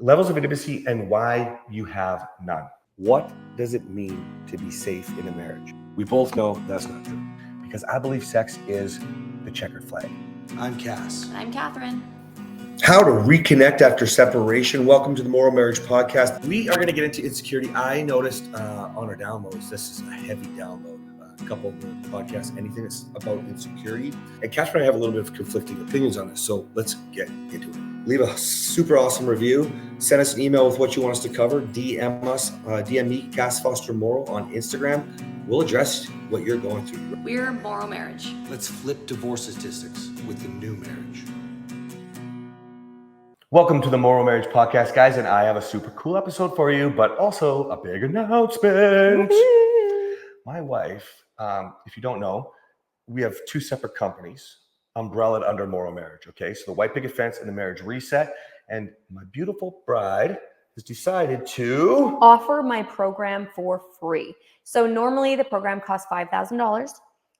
Levels of intimacy and why you have none. What does it mean to be safe in a marriage? We both know that's not true, because I believe sex is the checkered flag. I'm Cass. And I'm Kathryn. How to reconnect after separation. Welcome to the MorrowMarriage podcast. We are going to get into insecurity. I noticed on our downloads, this is a heavy download. A couple of the podcasts, anything that's about insecurity. And Kathryn and I have a little bit of conflicting opinions on this, so let's get into it. Leave a super awesome review. Send us an email with what you want us to cover. DM us, DM me, Cass Foster Morrow on Instagram. We'll address what you're going through. We're MorrowMarriage. Let's flip divorce statistics with the new marriage. Welcome to the MorrowMarriage podcast, guys, and I have a super cool episode for you, but also a big announcement. My wife, if you don't know, we have two separate companies umbrellaed under MorrowMarriage, okay? So the White Picket Fence and the Marriage Reset, and my beautiful bride has decided to offer my program for free. So normally the program costs $5,000,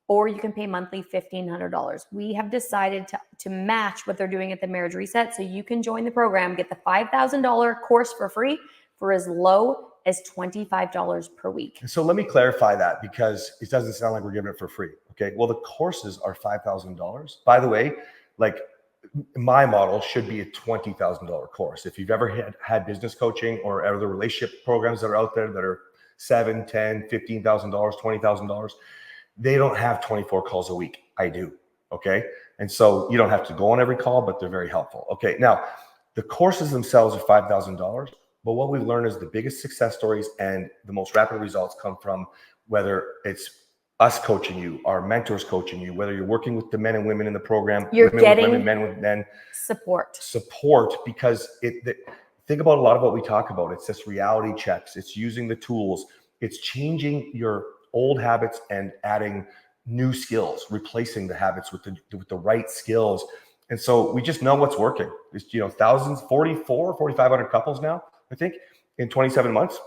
or you can pay monthly $1,500. We have decided to match what they're doing at the Marriage Reset, so you can join the program, get the $5,000 course for free for as low as $25 per week. So let me clarify that, because it doesn't sound like we're giving it for free. Okay. Well, the courses are $5,000. By the way, like my model should be a $20,000 course. If you've ever had business coaching or other relationship programs that are out there that are $7,000, $10,000, $15,000, $20,000, they don't have 24 calls a week. I do. Okay. And so you don't have to go on every call, but they're very helpful. Okay. Now the courses themselves are $5,000. But what we've learned is the biggest success stories and the most rapid results come from whether it's us coaching you, our mentors coaching you, whether you're working with the men and women in the program, you're women getting with women, men with men. Support, because think about a lot of what we talk about. It's just reality checks. It's using the tools. It's changing your old habits and adding new skills, replacing the habits with the right skills. And so we just know what's working. It's, thousands, 4,500 couples now, I think, in 27 months.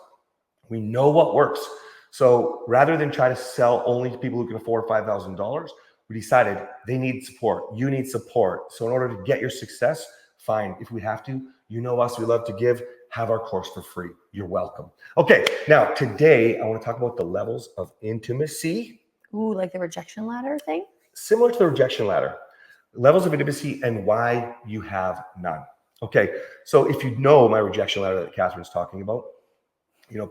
We know what works. So rather than try to sell only to people who can afford $5,000, we decided they need support. You need support. So in order to get your success, fine. If we have to, you know us, we love to give, have our course for free. You're welcome. Okay, now today I want to talk about the levels of intimacy. Ooh, like the rejection ladder thing? Similar to the rejection ladder. Levels of intimacy and why you have none. Okay, so if you know my rejection ladder that Kathryn's talking about,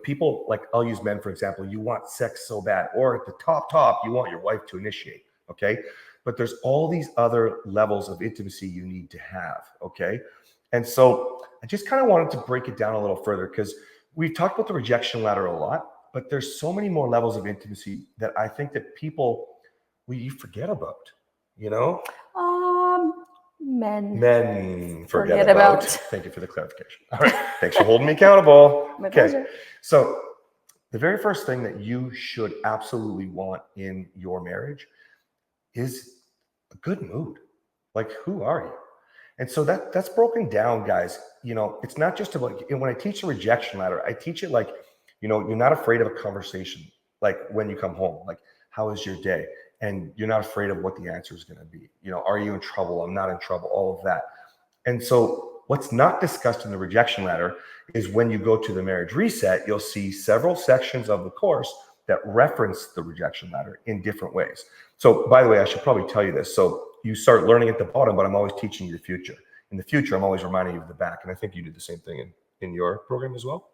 people, like, I'll use men, for example, you want sex so bad, or at the top, you want your wife to initiate, okay? But there's all these other levels of intimacy you need to have, okay? And so I just kind of wanted to break it down a little further, because we've talked about the rejection ladder a lot, but there's so many more levels of intimacy that I think that you forget about, Men forget about. Thank you for the clarification. All right. Thanks for holding me accountable. My pleasure. So the very first thing that you should absolutely want in your marriage is a good mood. Like, who are you? And so that's broken down, guys. It's not just about, when I teach the rejection ladder, I teach it like, you're not afraid of a conversation. Like when you come home, like, how is your day? And you're not afraid of what the answer is going to be. Are you in trouble? I'm not in trouble, all of that. And so what's not discussed in the rejection ladder is when you go to the Marriage Reset, you'll see several sections of the course that reference the rejection ladder in different ways. So by the way, I should probably tell you this. So you start learning at the bottom, but I'm always teaching you the future. In the future, I'm always reminding you of the back. And I think you do the same thing in your program as well.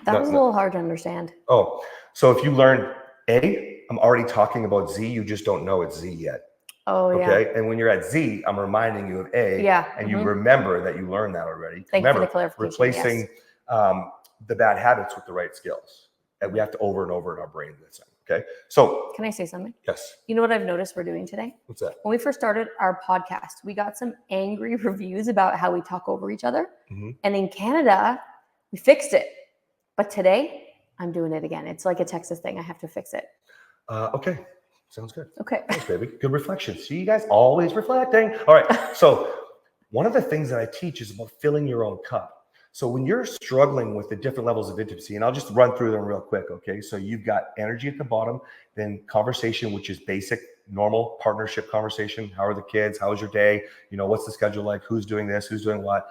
That was a little hard to understand. Oh, so if you learn A, I'm already talking about Z, you just don't know it's Z yet. Oh, yeah. Okay. And when you're at Z, I'm reminding you of A. Yeah. And you remember that you learned that already. Thank you for the clarification. Replacing the bad habits with the right skills. And we have to over and over in our brain. Okay. So can I say something? Yes. You know what I've noticed we're doing today? What's that? When we first started our podcast, we got some angry reviews about how we talk over each other. Mm-hmm. And in Canada, we fixed it. But today, I'm doing it again. It's like a Texas thing. I have to fix it. Okay. Sounds good. Okay. Thanks, baby. Good reflection. See, you guys always reflecting. All right. So one of the things that I teach is about filling your own cup. So when you're struggling with the different levels of intimacy, and I'll just run through them real quick, okay? So you've got energy at the bottom, then conversation, which is basic normal partnership conversation. How are the kids? How was your day? What's the schedule like? Who's doing this? Who's doing what?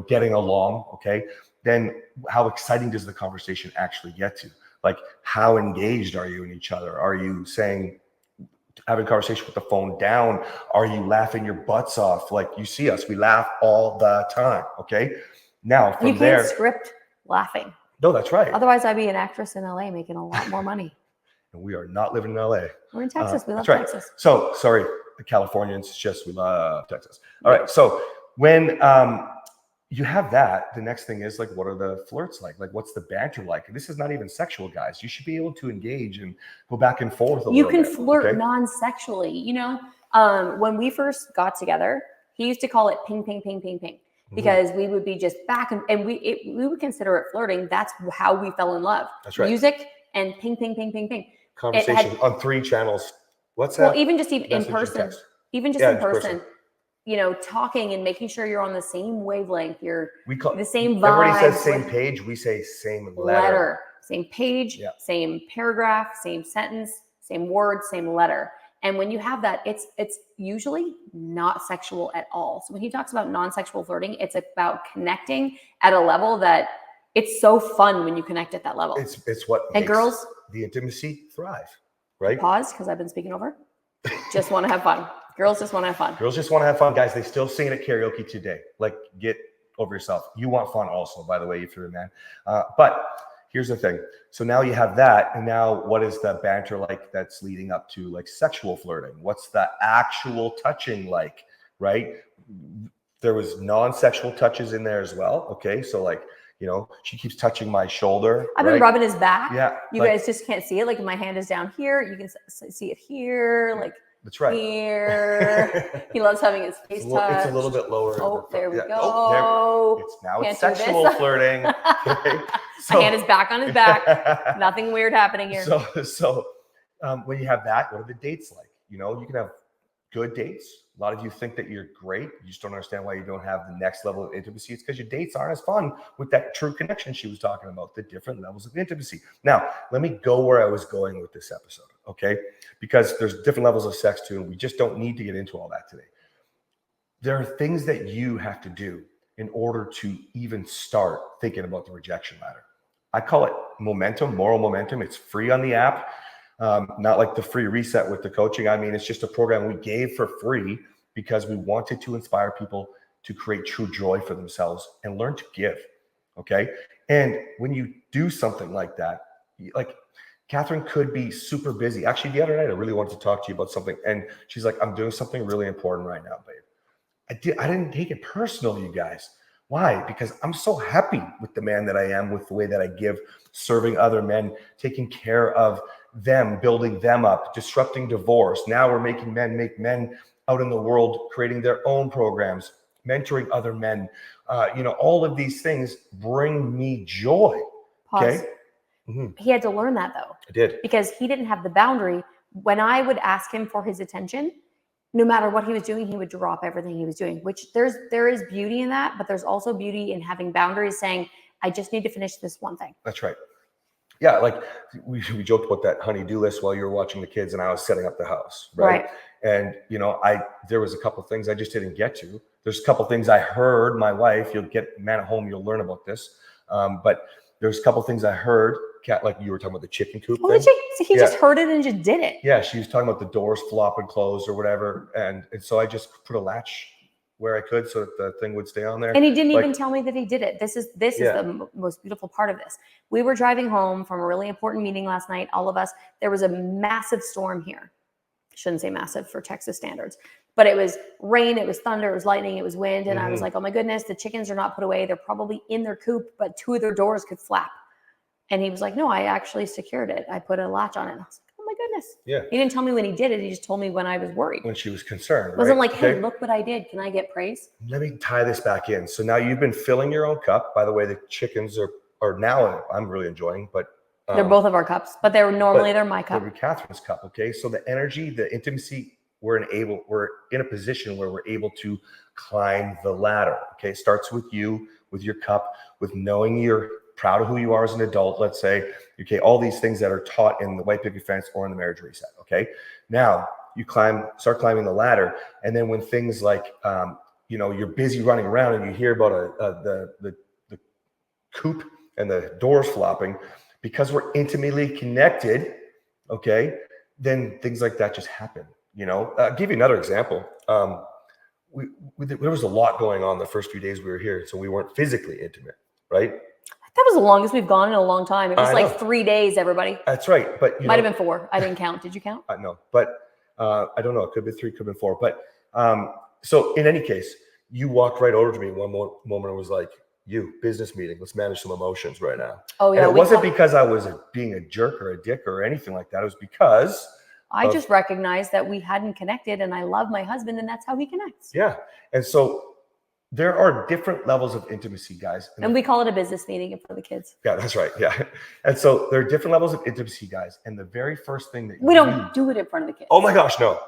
Getting along. Okay. Then how exciting does the conversation actually get to? Like, how engaged are you in each other? Are you having a conversation with the phone down? Are you laughing your butts off? Like, you see us, we laugh all the time. Okay. Now from You can't there, script laughing. no, that's right. Otherwise, I'd be an actress in LA making a lot more money. And we are not living in LA. We're in Texas. We love that's right. Texas. So sorry, the Californians, it's just we love Texas. All right. So when you have that, the next thing is like, what are the flirts like? Like, what's the banter like? And this is not even sexual, guys. You should be able to engage and go back and forth a You little can bit, flirt okay? non-sexually. When we first got together, he used to call it ping, ping, ping, ping, ping, because we would be just back and we would consider it flirting. That's how we fell in love. That's right. Music and ping, ping, ping, ping, ping. Conversation on 3 channels. What's that? Well, even in person, talking and making sure you're on the same wavelength. We call the same vibe. Everybody says same page. We say same letter. Same page, same paragraph, same sentence, same word, same letter. And when you have that, it's usually not sexual at all. So when he talks about non-sexual flirting, it's about connecting at a level that it's so fun when you connect at that level. It's what and makes girls the intimacy thrive, right? Pause, because I've been speaking over. Just want to have fun. Girls just want to have fun. Girls just want to have fun, guys. They still sing it at karaoke today. Like, get over yourself. You want fun also, by the way, if you're a man. But here's the thing. So now you have that. And now what is the banter like that's leading up to like sexual flirting? What's the actual touching like, right? There was non-sexual touches in there as well. Okay. So like, she keeps touching my shoulder. I've been rubbing his back. Yeah. You guys just can't see it. Like, my hand is down here. You can see it here. Like, that's right. Here. He loves having his face touched. It's a little bit lower. Oh, there we go. Oh, it's sexual flirting. Okay. My hand is back on his back. Nothing weird happening here. So when you have that, what are the dates like? You can have good dates. A lot of you think that you're great. You just don't understand why you don't have the next level of intimacy. It's because your dates aren't as fun with that true connection she was talking about, the different levels of intimacy. Now, let me go where I was going with this episode, okay? Because there's different levels of sex too, and we just don't need to get into all that today. There are things that you have to do in order to even start thinking about the rejection ladder. I call it momentum, moral momentum. It's free on the app. Not like the free reset with the coaching. I mean, it's just a program we gave for free because we wanted to inspire people to create true joy for themselves and learn to give. Okay. And when you do something like that, like Kathryn could be super busy. Actually, the other night, I really wanted to talk to you about something. And she's like, I'm doing something really important right now, babe. I didn't take it personal, you guys. Why? Because I'm so happy with the man that I am, with the way that I give, serving other men, taking care of them, building them up, disrupting divorce. Now we're making men make men out in the world, creating their own programs, mentoring other men. All of these things bring me joy. Pause. Okay. Mm-hmm. He had to learn that though. I did. Because he didn't have the boundary. When I would ask him for his attention, no matter what he was doing, he would drop everything he was doing, which there is beauty in that, but there's also beauty in having boundaries, saying, I just need to finish this one thing. That's right. Yeah, like we joked about that honey-do list while you were watching the kids and I was setting up the house, right? And there was a couple of things I just didn't get to. There's a couple of things I heard my wife. You'll get man at home. You'll learn about this. But there's a couple of things I heard. Kat, like you were talking about the chicken coop thing. He just heard it and just did it. Yeah, she was talking about the doors flop and close or whatever, and so I just put a latch where I could so that the thing would stay on there. And he didn't even tell me that he did it. This is the most beautiful part of this. We were driving home from a really important meeting last night, all of us. There was a massive storm here. I shouldn't say massive for Texas standards, but it was rain, it was thunder, it was lightning, it was wind. And I was like, oh my goodness, the chickens are not put away. They're probably in their coop, but 2 of their doors could flap. And he was like, no, I actually secured it. I put a latch on it. And I was like, oh my goodness. Yeah. He didn't tell me when he did it. He just told me when I was worried. When she was concerned. It wasn't like, hey, look what I did. Can I get praise? Let me tie this back in. So now you've been filling your own cup. By the way, the chickens are now, I'm really enjoying, but they're both of our cups, but they're my cup. They're Kathryn's cup. Okay. So the energy, the intimacy, we're in a position where we're able to climb the ladder. Okay. It starts with you, with your cup, with knowing you're proud of who you are as an adult, let's say, okay, all these things that are taught in the white picket fence or in the marriage reset. Okay. Now you start climbing the ladder. And then when things like, you're busy running around and you hear about the coop and the doors flopping, because we're intimately connected, okay, then things like that just happen. I'll give you another example. There was a lot going on the first few days we were here, so we weren't physically intimate, right? That was the longest we've gone in a long time. It was I know. 3 days, everybody. That's right. But Might have been 4. I didn't count. Did you count? No, but I don't know. It could have been 3, could have been 4. But so in any case, you walked right over to me one moment and was like, business meeting, let's manage some emotions right now. Oh, yeah. And it wasn't because I was being a jerk or a dick or anything like that. It was because I just recognized that we hadn't connected, and I love my husband, and that's how he connects. Yeah. And so there are different levels of intimacy, guys. And we call it a business meeting for the kids. Yeah, that's right. Yeah. And so there are different levels of intimacy, guys. And the very first thing that we don't do it in front of the kids. Oh my gosh, no.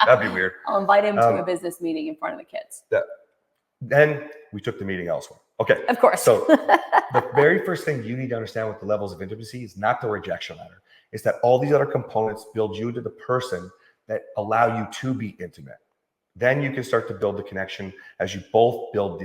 That'd be weird. I'll invite him to a business meeting in front of the kids. Then we took the meeting elsewhere. Okay. Of course. So the very first thing you need to understand with the levels of intimacy is not the rejection ladder. It's that all these other components build you into the person that allow you to be intimate. Then you can start to build the connection as you both build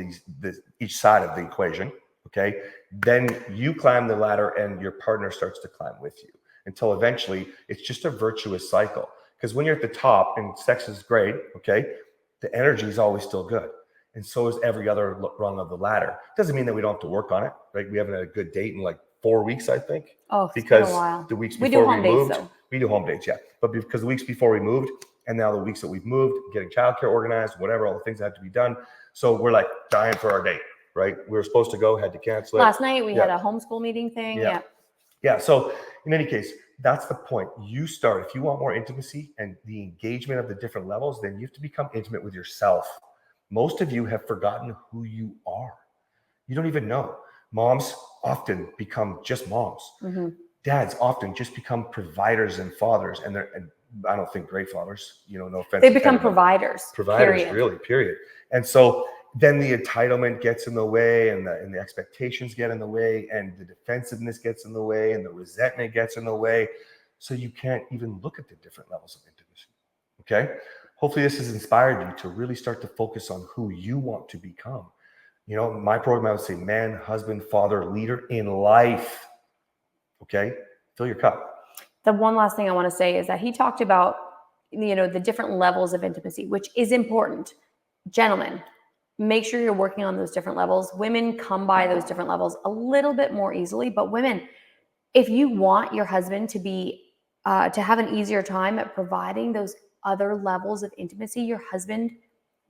each side of the equation. Okay. Then you climb the ladder and your partner starts to climb with you until eventually it's just a virtuous cycle. Because when you're at the top and sex is great, okay, the energy is always still good. And so is every other rung of the ladder. Doesn't mean that we don't have to work on it, right? We haven't had a good date in 4 weeks, I think. Oh, because been a while. The weeks we before do home we moved, dates, though. We do home dates, yeah. But because the weeks before we moved, and now the weeks that we've moved, getting childcare organized, whatever, all the things that had to be done. So we're dying for our date, right? We were supposed to go, had to cancel it. Last night we had a homeschool meeting thing. Yeah. So in any case, that's the point. If you want more intimacy and the engagement of the different levels, then you have to become intimate with yourself. Most of you have forgotten who you are. You don't even know. Moms often become just moms. Mm-hmm. Dads often just become providers and fathers. And I don't think great fathers, no offense. They become providers. Providers, really, period. And so then the entitlement gets in the way, and the expectations get in the way, and the defensiveness gets in the way, and the resentment gets in the way. So you can't even look at the different levels of intimacy. Okay? Hopefully this has inspired you to really start to focus on who you want to become. My program, I would say man, husband, father, leader in life. Okay? Fill your cup. The one last thing I want to say is that he talked about, the different levels of intimacy, which is important. Gentlemen, make sure you're working on those different levels. Women come by those different levels a little bit more easily, but women, if you want your husband to be, to have an easier time at providing those other levels of intimacy, your husband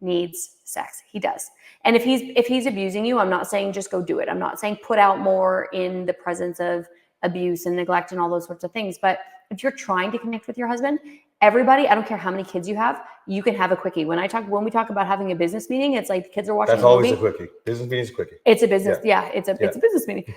needs sex. He does. And if he's abusing you, I'm not saying just go do it. I'm not saying put out more in the presence of abuse and neglect and all those sorts of things. But if you're trying to connect with your husband, everybody, I don't care how many kids you have, you can have a quickie. When we talk about having a business meeting, it's like the kids are watching That's always a quickie. Business meeting is a quickie. It's a business. It's a business meeting.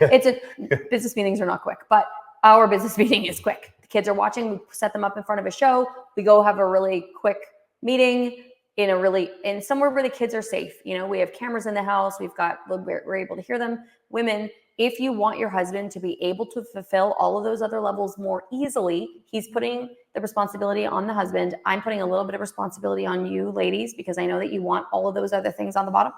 Business meetings are not quick, but our business meeting is quick. The kids are watching. We set them up in front of a show. We go have a really quick meeting in somewhere where the kids are safe. We have cameras in the house. We're able to hear them. Women, if you want your husband to be able to fulfill all of those other levels more easily, he's putting the responsibility on the husband. I'm putting a little bit of responsibility on you, ladies, because I know that you want all of those other things on the bottom.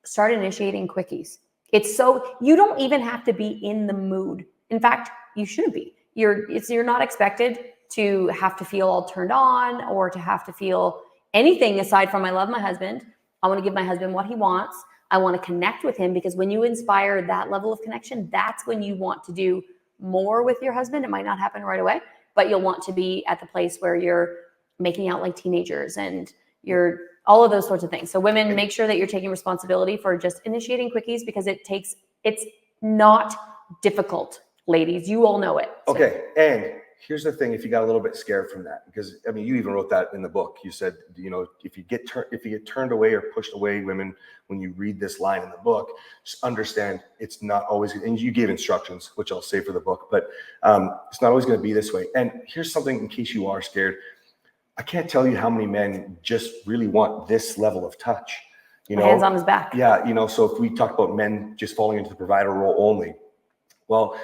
Start initiating quickies. You don't even have to be in the mood. In fact, you shouldn't be. You're not expected to have to feel all turned on or to have to feel anything aside from I love my husband. I want to give my husband what he wants. I want to connect with him, because when you inspire that level of connection, that's when you want to do more with your husband. It might not happen right away, but you'll want to be at the place where you're making out like teenagers and you're all of those sorts of things. So women, make sure that you're taking responsibility for just initiating quickies, because it's not difficult, ladies. You all know it. So. Okay. And here's the thing, if you got a little bit scared from that, because you even wrote that in the book. You said, if you get turned away or pushed away, women, when you read this line in the book, just understand it's not always, and you gave instructions, which I'll say for the book, but it's not always going to be this way. And here's something in case you are scared. I can't tell you how many men just really want this level of touch. Hands on his back. Yeah. So if we talk about men just falling into the provider role only, well,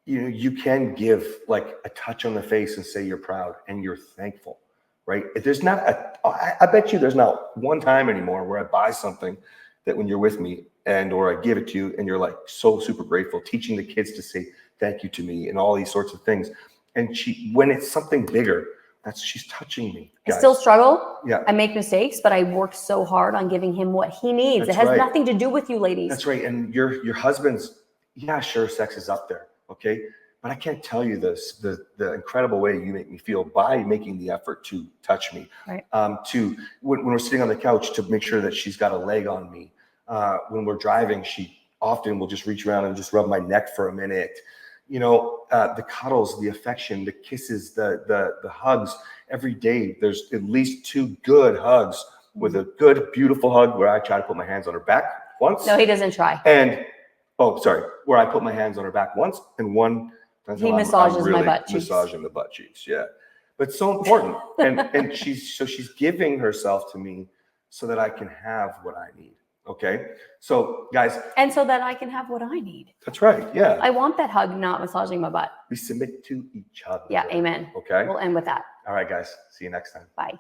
you can give a touch on the face and say you're proud and you're thankful. right? There's not I bet you there's not one time anymore where I buy something that when you're with me or I give it to you and you're like so super grateful, teaching the kids to say thank you to me and all these sorts of things. And when it's something bigger, she's touching me. I Guys. still struggle. Yeah. I make mistakes, but I work so hard on giving him what he needs. That's It has right. nothing to do with you, ladies. That's right. And your husband's, yeah, sure, sex is up there. Okay. But I can't tell you this, the incredible way you make me feel by making the effort to touch me, Right. To when we're sitting on the couch to make sure that she's got a leg on me. When we're driving, she often will just reach around and just rub my neck for a minute. You know, the cuddles, the affection, the kisses, the hugs. Every day, there's at least 2 good hugs with a good, beautiful hug where I try to put my hands on her back once. No, he doesn't try. And, where I put my hands on her back once and one. He massages my butt cheeks. Massaging the butt cheeks, yeah. But it's so important. and she's giving herself to me so that I can have what I need. Okay. So guys. And so that I can have what I need. That's right. Yeah. I want that hug, not massaging my butt. We submit to each other. Yeah. Amen. Okay. We'll end with that. All right, guys. See you next time. Bye.